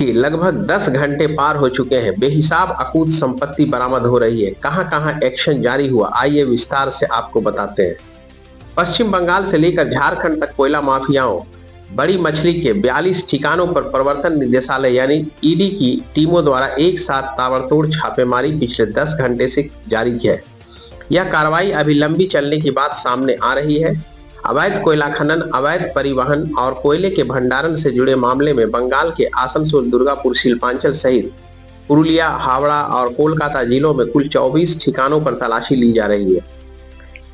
देखिए, लगभग 10 घंटे पार हो चुके हैं। बेहिसाब अकूत संपत्ति बरामद हो रही है। कहां-कहां एक्शन जारी हुआ, आइए विस्तार से आपको बताते हैं। पश्चिम बंगाल से लेकर झारखंड तक कोयला माफियाओं बड़ी मछली के 42 ठिकानों पर प्रवर्तन निदेशालय यानी ईडी की टीमों द्वारा एक साथ ताबड़तोड़ छापेमारी पिछले 10 घंटे से जारी है। यह कार्रवाई अभी लंबी चलने की बात सामने आ रही है। अवैध कोयला खनन, अवैध परिवहन और कोयले के भंडारण से जुड़े मामले में बंगाल के आसनसोल, दुर्गापुर, शिल्पांचल सहित पुरुलिया, हावड़ा और कोलकाता जिलों में कुल 24 ठिकानों पर तलाशी ली जा रही है।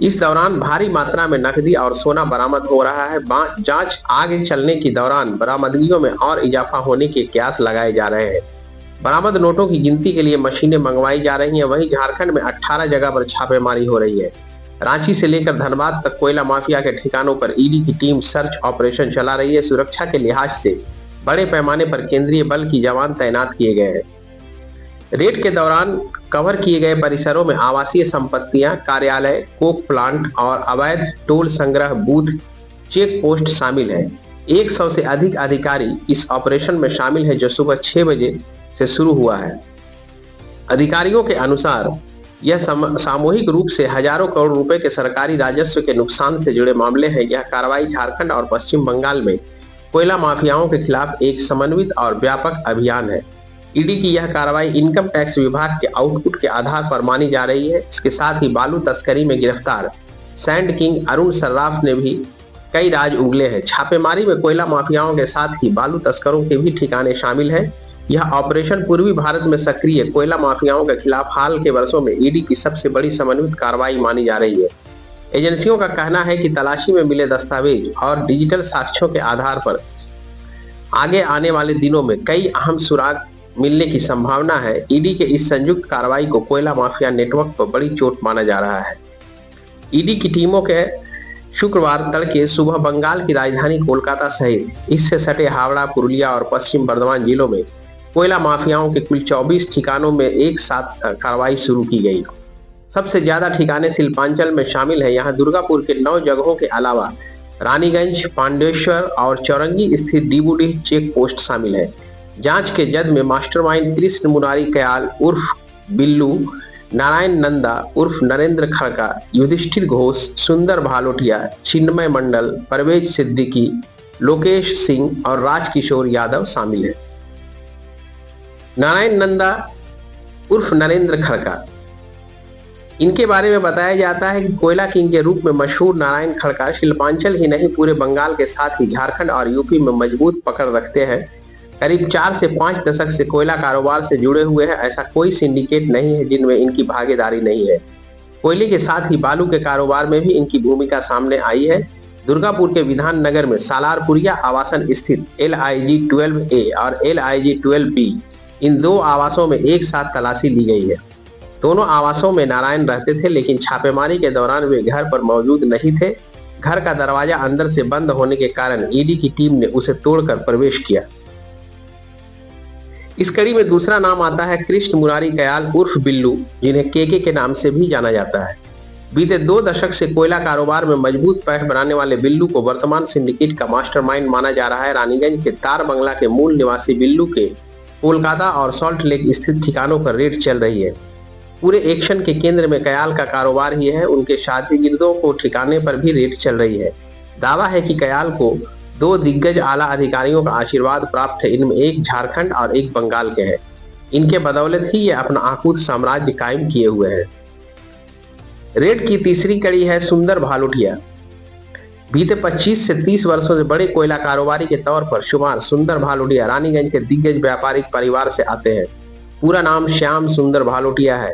इस दौरान भारी मात्रा में नकदी और सोना बरामद हो रहा है। जांच आगे चलने के दौरान बरामदगियों में और इजाफा होने के कयास लगाए जा रहे हैं। बरामद नोटों की गिनती के लिए मशीनें मंगवाई जा रही हैं। वहीं झारखंड में 18 जगह पर छापेमारी हो रही है। रांची से लेकर धनबाद तक कोयला माफिया के ठिकानों पर ईडी की टीम सर्च ऑपरेशन चला रही है। सुरक्षा के लिहाज से बड़े पैमाने पर केंद्रीय बल की जवान तैनात किए गए हैं। रेड के दौरान कवर किए गए परिसरों में आवासीय संपत्तियां, कार्यालय, कोक प्लांट और अवैध टोल संग्रह बूथ, चेक पोस्ट शामिल है। 100 से अधिक अधिकारी इस ऑपरेशन में शामिल है, जो सुबह 6 बजे से शुरू हुआ है। अधिकारियों के अनुसार यह सामूहिक रूप से हजारों करोड़ रुपए के सरकारी राजस्व के नुकसान से जुड़े मामले हैं। यह कार्रवाई झारखंड और पश्चिम बंगाल में कोयला माफियाओं के खिलाफ एक समन्वित और व्यापक अभियान है। ईडी की यह कार्रवाई इनकम टैक्स विभाग के आउटपुट के आधार पर मानी जा रही है। इसके साथ ही बालू तस्करी में गिरफ्तार सैंड किंग अरुण सर्राफ ने भी कई राज उगले हैं। छापेमारी में कोयला माफियाओं के साथ ही बालू तस्करों के भी ठिकाने शामिल हैं। यह ऑपरेशन पूर्वी भारत में सक्रिय कोयला माफियाओं के खिलाफ हाल के वर्षों में ईडी की सबसे बड़ी समन्वित कार्रवाई मानी जा रही है। एजेंसियों का कहना है कि तलाशी में मिले दस्तावेज और डिजिटल साक्ष्यों के आधार पर आगे आने वाले दिनों में कई अहम सुराग मिलने की संभावना है। ईडी के इस संयुक्त कार्रवाई को कोयला माफिया नेटवर्क पर बड़ी चोट माना जा रहा है। ईडी की टीमों के शुक्रवार तड़के सुबह बंगाल की राजधानी कोलकाता सहित इससे सटे हावड़ा, पुरुलिया और पश्चिम बर्धमान जिलों में कोयला माफियाओं के कुल 24 ठिकानों में एक साथ कार्रवाई शुरू की गई। सबसे ज्यादा ठिकाने शिल्पांचल में शामिल है। यहाँ दुर्गापुर के 9 जगहों के अलावा रानीगंज, पांडेश्वर और चौरंगी स्थित डीबूडीह चेक पोस्ट शामिल है। जांच के जद में मास्टरमाइंड कृष्ण मुरारी कयाल उर्फ बिल्लू, नारायण नंदा उर्फ नरेंद्र खड़का, युधिष्ठिर घोष, सुंदर भालोटिया, चिन्मय मंडल, परवेज सिद्दीकी, लोकेश सिंह और राजकिशोर यादव शामिल है। नारायण नंदा उर्फ नरेंद्र खड़का, इनके बारे में बताया जाता है कि कोयला किंग के रूप में मशहूर नारायण खड़का शिल्पांचल ही नहीं पूरे बंगाल के साथ ही झारखंड और यूपी में मजबूत पकड़ रखते हैं। करीब 4 से 5 दशक से कोयला कारोबार से जुड़े हुए हैं। ऐसा कोई सिंडिकेट नहीं है जिनमें इनकी भागीदारी नहीं है। कोयले के साथ ही बालू के कारोबार में भी इनकी भूमिका सामने आई है। दुर्गापुर के विधान नगर में सालारपुरिया आवासन स्थित LIG 12A और LIG 12B, इन 2 आवासों में एक साथ तलाशी ली गई है। दोनों आवासों में नारायण रहते थे, लेकिन छापेमारी के दौरान वे घर पर मौजूद नहीं थे। घर का दरवाजा अंदर से बंद होने के कारण ईडी की टीम ने उसे तोड़कर प्रवेश किया। इस कड़ी में दूसरा नाम आता है कृष्ण मुरारी कयाल उर्फ बिल्लू, जिन्हें केके के नाम से भी जाना जाता है। बीते 2 दशक से कोयला कारोबार में मजबूत पैठ बनाने वाले बिल्लू को वर्तमान सिंडिकेट का मास्टरमाइंड माना जा रहा है। रानीगंज के तार बंगला के मूल निवासी बिल्लू के कोलकाता और सॉल्ट लेक स्थित ठिकानों पर रेड चल रही है। पूरे एक्शन के केंद्र में कयाल का कारोबार ही है। उनके शातिगिर्दों को ठिकाने पर भी रेड चल रही है। दावा है कि कयाल को 2 दिग्गज आला अधिकारियों का आशीर्वाद प्राप्त है। इनमें एक झारखंड और एक बंगाल के हैं। इनके बदौलत ही ये अपना आकुत साम्राज्य कायम किए हुए हैं। रेड की तीसरी कड़ी है सुंदर भालोटिया। बीते 25 से 30 वर्षों से बड़े कोयला कारोबारी के तौर पर शुमार सुंदर भालोटिया रानीगंज के दिग्गज व्यापारिक परिवार से आते हैं। पूरा नाम श्याम सुंदर भालोटिया है।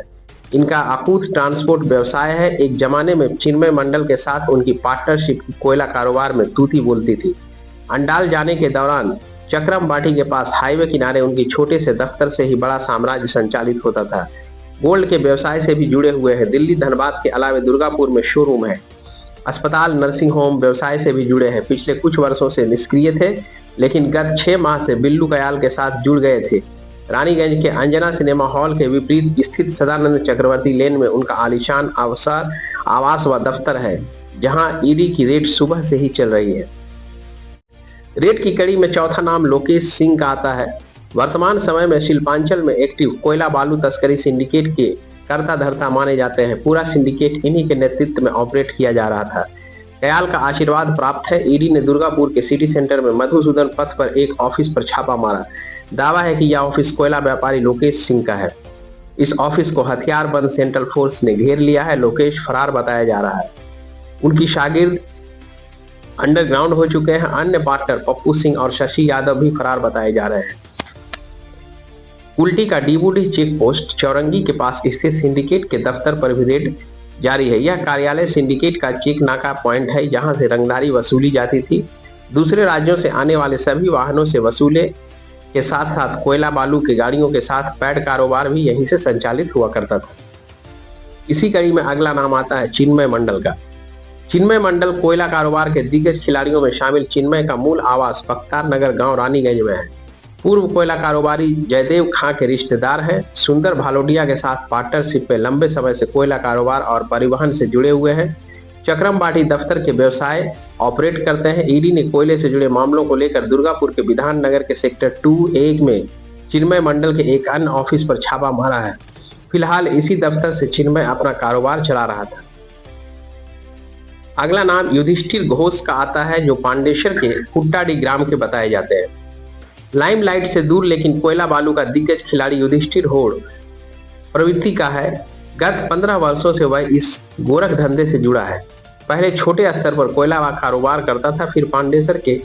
इनका अकूत ट्रांसपोर्ट व्यवसाय है। एक जमाने में चिन्मय मंडल के साथ उनकी पार्टनरशिप कोयला कारोबार में तूती बोलती थी। अंडाल जाने के दौरान चक्रम बाटी के पास हाईवे किनारे उनकी छोटे से दफ्तर से ही बड़ा साम्राज्य संचालित होता था। गोल्ड के व्यवसाय से भी जुड़े हुए हैं। दिल्ली, धनबाद के अलावा दुर्गापुर में शोरूम है। अस्पताल, नर्सिंग होम व्यवसाय से भी जुड़े हैं। पिछले कुछ वर्षों से निष्क्रिय थे, लेकिन गत 6 माह से बिल्लू कयाल के साथ जुड़ गए थे। रानीगंज के अंजना सिनेमा हॉल के विपरीत स्थित सदानंद चक्रवर्ती लेन में उनका आलीशान आवास व दफ्तर है, जहां ईडी की रेड सुबह से ही चल रही है। रेड की कड़ी में चौथा नाम लोकेश सिंह का आता है। वर्तमान समय में शिल्पांचल में एक्टिव कोयला बालू तस्करी सिंडिकेट के कर्ता धर्ता माने जाते हैं। पूरा सिंडिकेट इन्हीं के नेतृत्व में ऑपरेट किया जा रहा था। कयाल का आशीर्वाद प्राप्त है। ईडी ने दुर्गापुर के सिटी सेंटर में मधुसूदन पथ पर एक ऑफिस पर छापा मारा। दावा है कि यह ऑफिस कोयला व्यापारी लोकेश सिंह का है। इस ऑफिस को हथियारबंद सेंट्रल फोर्स ने घेर लिया है। लोकेश फरार बताया जा रहा है। उनकी शागिर्द अंडरग्राउंड हो चुके हैं। अन्य पार्टनर पप्पू सिंह और शशि यादव भी फरार बताए जा रहे हैं। कुल्टी का डीबूडी चेक पोस्ट चौरंगी के पास स्थित सिंडिकेट के दफ्तर पर भी रेड जारी है। यह कार्यालय सिंडिकेट का चेक नाका पॉइंट है, जहां से रंगदारी वसूली जाती थी। दूसरे राज्यों से आने वाले सभी वाहनों से वसूले के साथ साथ कोयला बालू की गाड़ियों के साथ पैड कारोबार भी यहीं से संचालित हुआ करता था। इसी कड़ी में अगला नाम आता है चिन्मय मंडल का। चिन्मय मंडल कोयला कारोबार के दिग्गज खिलाड़ियों में शामिल। चिन्मय का मूल आवास बख्तार नगर गांव रानीगंज में है। पूर्व कोयला कारोबारी जयदेव खां के रिश्तेदार हैं। सुंदर भालोडिया के साथ पार्टनरशिप में लंबे समय से कोयला कारोबार और परिवहन से जुड़े हुए हैं। चक्रम बाटी दफ्तर के व्यवसाय ऑपरेट करते हैं। ईडी ने कोयले से जुड़े मामलों को लेकर दुर्गापुर के विधान नगर के सेक्टर 2A में चिन्मय मंडल के एक अन्य ऑफिस पर छापा मारा है। फिलहाल इसी दफ्तर से चिन्मय अपना कारोबार चला रहा था। अगला नाम युधिष्ठिर घोष का आता है, जो पांडेसर के कुट्टाडी ग्राम के बताए जाते हैं। लाइमलाइट से दूर लेकिन कोयला बालू का दिग्गज खिलाड़ी युधिष्ठिर होड़ प्रवृत्ति का है। गत 15 वर्षों से वह इस गोरख धंधे से जुड़ा है। पहले छोटे स्तर पर कोयला का कारोबार करता था, फिर पांडेसर के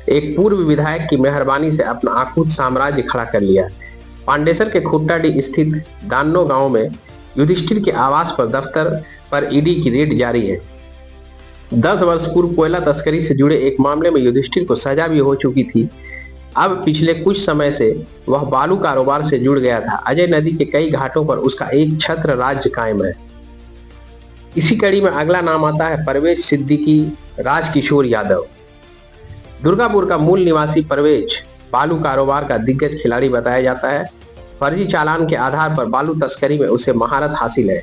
एक पूर्व विधायक की मेहरबानी से अपना आकुत साम्राज्य खड़ा कर लिया। पांडेसर के खुट्टाडी स्थित दान्नो गांव में युधिष्ठिर के आवास पर दफ्तर पर ईडी की रेड जारी है। 10 वर्ष पूर्व कोयला तस्करी से जुड़े एक मामले में युधिष्ठिर को सजा भी हो चुकी थी। अब पिछले कुछ समय से वह बालू कारोबार से जुड़ गया था। अजय नदी के कई घाटों पर उसका एक छत्र राज्य कायम है। इसी कड़ी में अगला नाम आता है परवेज सिद्दीकी राजकिशोर यादव। दुर्गापुर का मूल निवासी परवेज बालू कारोबार का दिग्गज खिलाड़ी बताया जाता है। फर्जी चालान के आधार पर बालू तस्करी में उसे महारत हासिल है।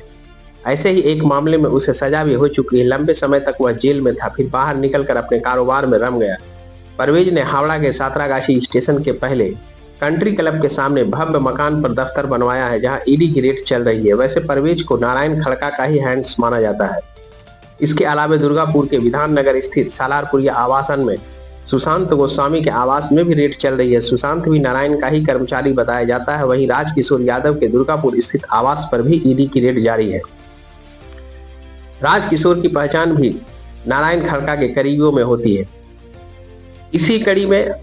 ऐसे ही एक मामले में उसे सजा भी हो चुकी है। लंबे समय तक वह जेल में था, फिर बाहर निकलकर अपने कारोबार में रम गया। परवेज ने हावड़ा के सातरागाछी स्टेशन के पहले कंट्री क्लब के सामने भव्य मकान पर दफ्तर बनवाया है, जहां ईडी की रेड चल रही है। वैसे परवेज को नारायण खड़का का ही हैंड्स माना जाता है। इसके अलावा दुर्गापुर के विधान नगर स्थित सालारपुरिया आवासन में सुशांत गोस्वामी के आवास में भी रेड चल रही है। सुशांत भी नारायण का ही कर्मचारी बताया जाता है। वहीं राजकिशोर यादव के दुर्गापुर स्थित आवास पर भी ईडी की रेड जारी है। राजकिशोर की पहचान भी नारायण खड़का के करीबियों में होती है। इसी कड़ी में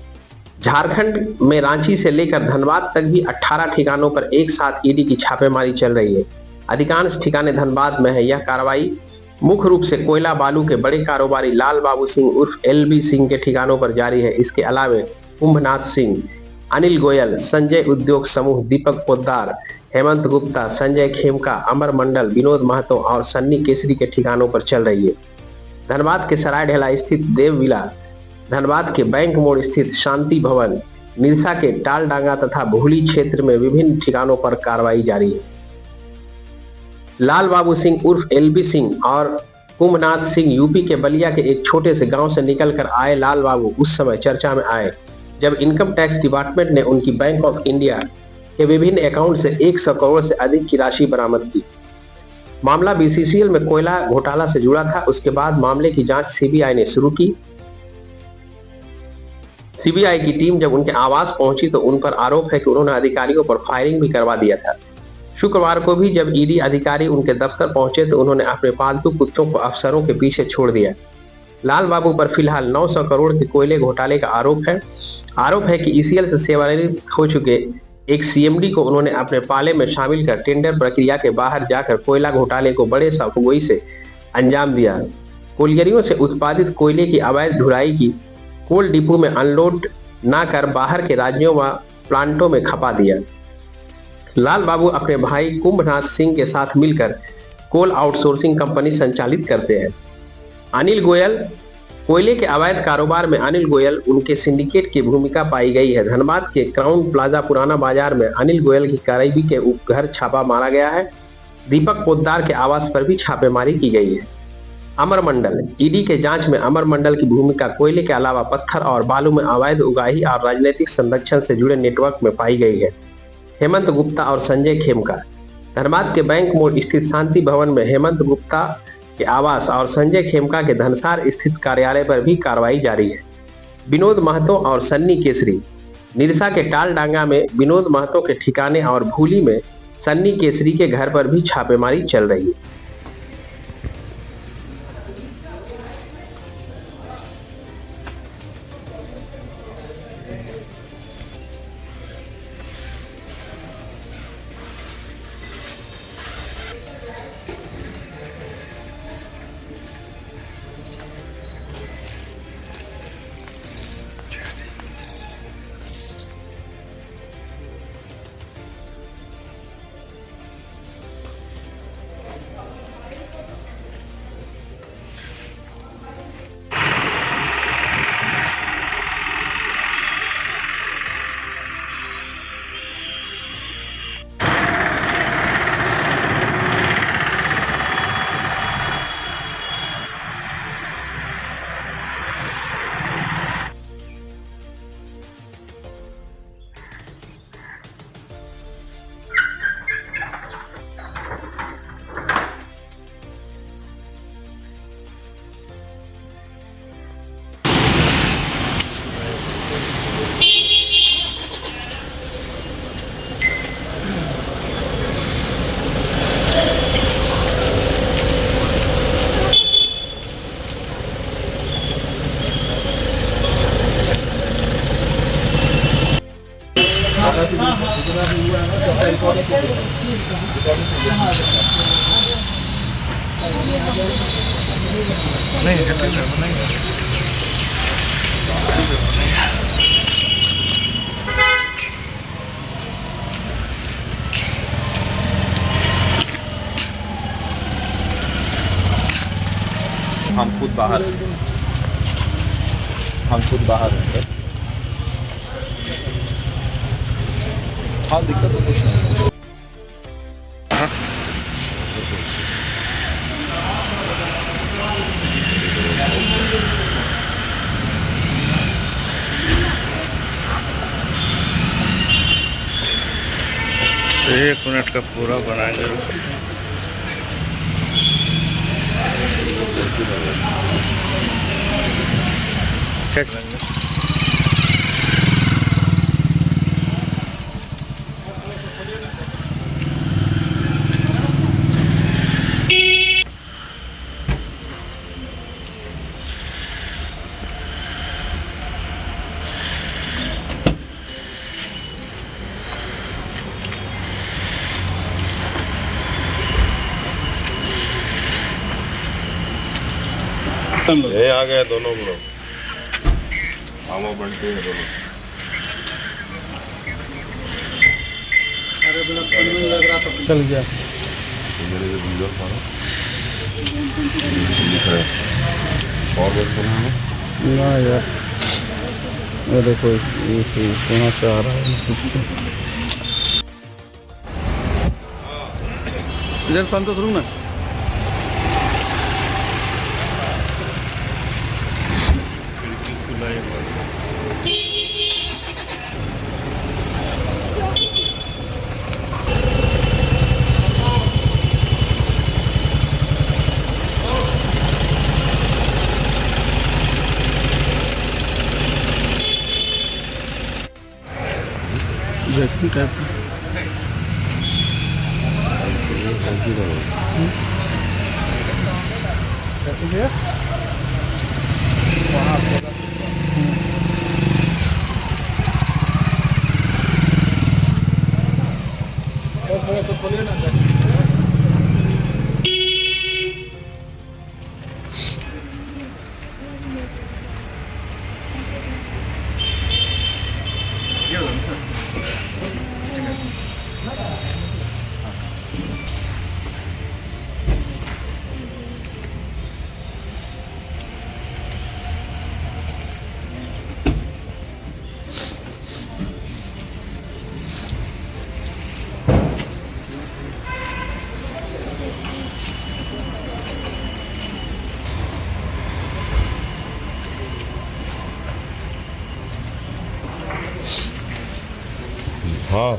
झारखंड में रांची से लेकर धनबाद तक भी 18 ठिकानों पर एक साथ ईडी की छापेमारी चल रही है। अधिकांश ठिकाने धनबाद में है। यह कार्रवाई मुख्य रूप से कोयला बालू के बड़े कारोबारी लाल बाबू सिंह उर्फ LB सिंह के ठिकानों पर जारी है। इसके अलावा कुंभनाथ सिंह, अनिल गोयल, संजय उद्योग समूह, दीपक पोद्दार, हेमंत गुप्ता, संजय खेमका, अमर मंडल, विनोद महतो और सन्नी केसरी के ठिकानों पर चल रही है। धनबाद के सरायढेला स्थित देवविला, धनबाद के बैंक मोड़ स्थित शांति भवन, निरसा के टालडांगा तथा भूली क्षेत्र में विभिन्न ठिकानों पर कार्रवाई जारी है। लाल बाबू सिंह उर्फ LB सिंह और कुंभनाथ सिंह यूपी के बलिया के एक छोटे से गांव से निकलकर आए। लाल बाबू उस समय चर्चा में आए जब इनकम टैक्स डिपार्टमेंट ने उनकी बैंक ऑफ इंडिया के विभिन्न अकाउंट से 100 करोड़ से अधिक की राशि बरामद की। मामला BCCL में कोयला घोटाला से जुड़ा था। उसके बाद मामले की जांच CBI ने शुरू की। CBI की टीम जब उनके आवास पहुंची तो उन पर आरोप है कि उन्होंने अधिकारियों पर फायरिंग भी करवा दिया था। शुक्रवार को भी जब ईडी अधिकारी उनके दफ्तर पहुंचे तो उन्होंने अपने पालतू कुत्तों को अफसरों के पीछे छोड़ दिया। लाल बाबू पर फिलहाल 900 करोड़ के कोयले घोटाले का आरोप है कि ECL से सेवानिवृत्त हो चुके एक CMD को उन्होंने अपने पाले में शामिल कर टेंडर प्रक्रिया के बाहर जाकर कोयला घोटाले को बड़े साफगोई से अंजाम दिया। कोयलियों से उत्पादित कोयले की अवैध ढुलाई की, कोल डिपो में अनलोड न कर बाहर के राज्यों व प्लांटों में खपा दिया। लाल बाबू अपने भाई कुंभनाथ सिंह के साथ मिलकर कोल आउटसोर्सिंग कंपनी संचालित करते हैं। अनिल गोयल, कोयले के अवैध कारोबार में अनिल गोयल उनके सिंडिकेट की भूमिका पाई गई है। धनबाद के क्राउन प्लाजा पुराना बाजार में अनिल गोयल की करीबी के उपघर छापा मारा गया है। दीपक पोद्दार के आवास पर भी छापेमारी की गई है। अमर मंडल। ईडी के जांच में अमर मंडल की भूमिका कोयले के अलावा पत्थर और बालू में अवैध उगाही और राजनीतिक संरक्षण से जुड़े नेटवर्क में पाई गई है। हेमंत गुप्ता और संजय खेमका। धनबाद के बैंक मोड़ स्थित शांति भवन में हेमंत गुप्ता के आवास और संजय खेमका के धनसार स्थित कार्यालय पर भी कार्रवाई जारी है। विनोद महतो और सन्नी केसरी। निरसा के टालडांगा में विनोद महतो के ठिकाने और भूली में सन्नी केसरी के घर पर भी छापेमारी चल रही है। हम खुद बाहर हैं। हाँ, दिक्कत तो कुछ नहीं। एक मिनट का पूरा बनाएंगे। ये आ गए दोनों लोग, आमा बनते हैं दोनों। अरे लग रहा था चल गया। मेरे जो वीडियो था ना दिख रहा है और वर्क करना है ना यार, ये देखो ये कहाँ से आ रहा है। इधर संतोष रूम ना वैक्यूम टाइप हाँ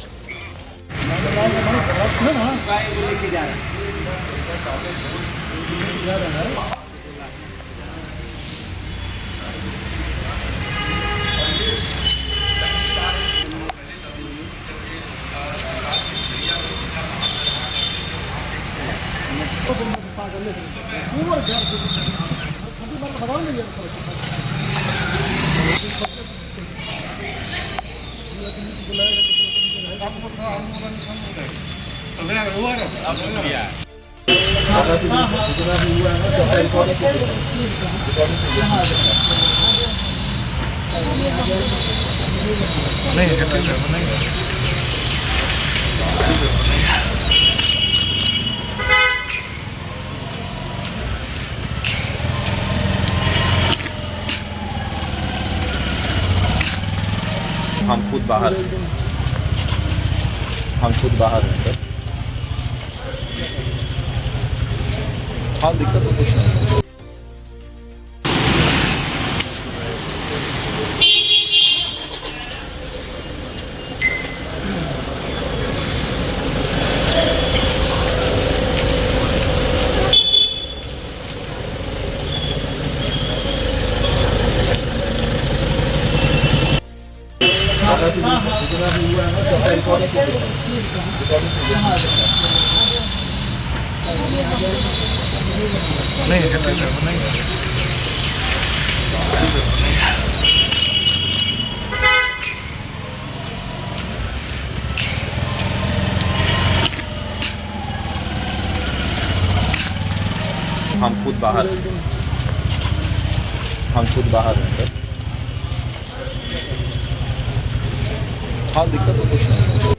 हम खुद बाहर हैं सर। हाँ दिक्कत तो कुछ नहीं है। हम खुद बाहर हैं सर। हाँ दिक्कत तो कुछ नहीं है।